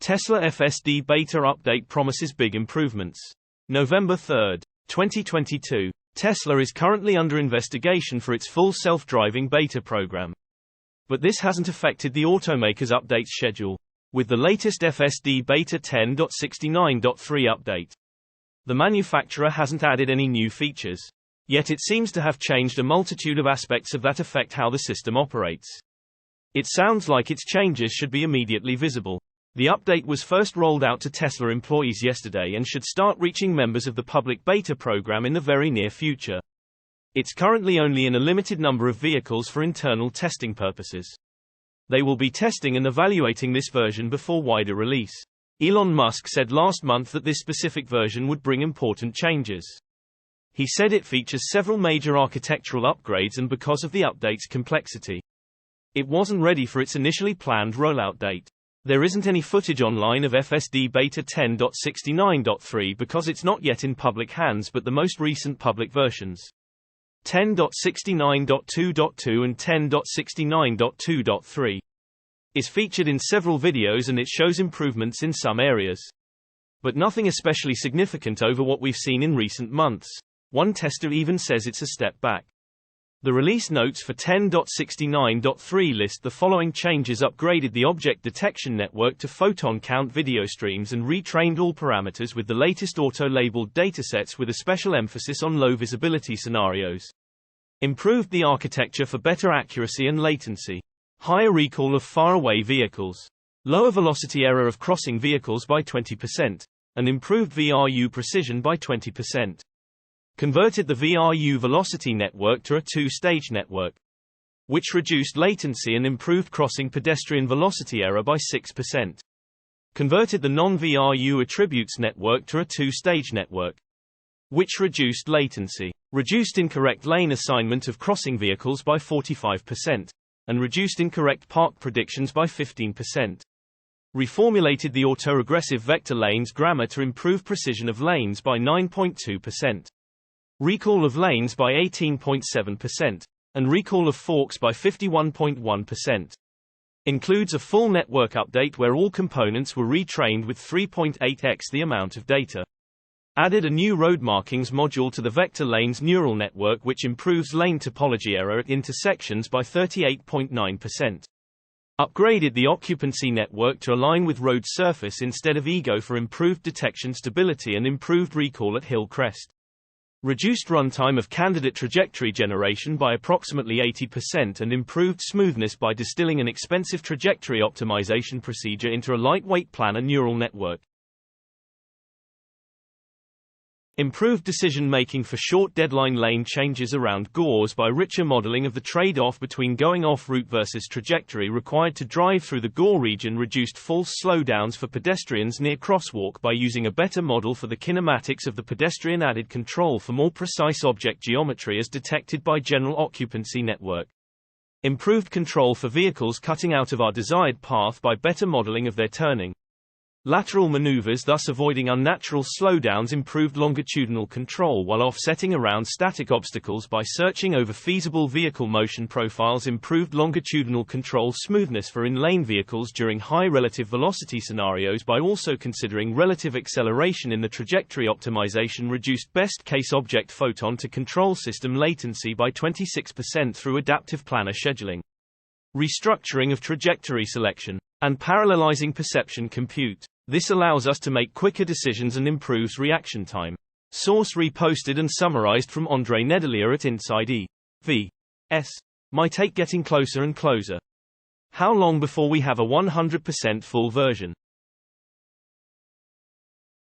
Tesla FSD Beta update promises big improvements. November 3, 2022. Tesla is currently under investigation for its full self-driving beta program. But this hasn't affected the automaker's update schedule, with the latest FSD Beta 10.69.3 update. The manufacturer hasn't added any new features, yet it seems to have changed a multitude of aspects of that affect how the system operates. It sounds like its changes should be immediately visible. The update was first rolled out to Tesla employees yesterday and should start reaching members of the public beta program in the very near future. It's currently only in a limited number of vehicles for internal testing purposes. They will be testing and evaluating this version before wider release. Elon Musk said last month that this specific version would bring important changes. He said it features several major architectural upgrades and because of the update's complexity, it wasn't ready for its initially planned rollout date. There isn't any footage online of FSD Beta 10.69.3 because it's not yet in public hands, but the most recent public versions, 10.69.2.2 and 10.69.2.3, is featured in several videos and it shows improvements in some areas, but nothing especially significant over what we've seen in recent months. One tester even says it's a step back. The release notes for 10.69.3 list the following changes: upgraded the object detection network to photon count video streams and retrained all parameters with the latest auto-labeled datasets with a special emphasis on low visibility scenarios. Improved the architecture for better accuracy and latency. Higher recall of far-away vehicles. Lower velocity error of crossing vehicles by 20%. And improved VRU precision by 20%. Converted the VRU velocity network to a two-stage network, which reduced latency and improved crossing pedestrian velocity error by 6%. Converted the non-VRU attributes network to a two-stage network, which reduced latency. Reduced incorrect lane assignment of crossing vehicles by 45%, and reduced incorrect park predictions by 15%. Reformulated the autoregressive vector lanes grammar to improve precision of lanes by 9.2%. Recall of lanes by 18.7%, and recall of forks by 51.1%. Includes a full network update where all components were retrained with 3.8x the amount of data. Added a new road markings module to the vector lanes neural network which improves lane topology error at intersections by 38.9%. Upgraded the occupancy network to align with road surface instead of ego for improved detection stability and improved recall at hill crest. Reduced runtime of candidate trajectory generation by approximately 80% and improved smoothness by distilling an expensive trajectory optimization procedure into a lightweight planar neural network. Improved decision-making for short deadline lane changes around GORs by richer modeling of the trade-off between going off-route versus trajectory required to drive through the GOR region. Reduced false slowdowns for pedestrians near crosswalk by using a better model for the kinematics of the pedestrian. Added control for more precise object geometry as detected by general occupancy network. Improved control for vehicles cutting out of our desired path by better modeling of their turning lateral maneuvers, thus avoiding unnatural slowdowns. Improved longitudinal control while offsetting around static obstacles by searching over feasible vehicle motion profiles. Improved longitudinal control smoothness for in-lane vehicles during high relative velocity scenarios by also considering relative acceleration in the trajectory optimization. Reduced best-case object photon to control system latency by 26% through adaptive planar scheduling. Restructuring of trajectory selection and parallelizing perception compute. This allows us to make quicker decisions and improves reaction time. Source reposted and summarized from Andrei Nedelea at insideevs. My take: getting closer and closer. How long before we have a 100% full version?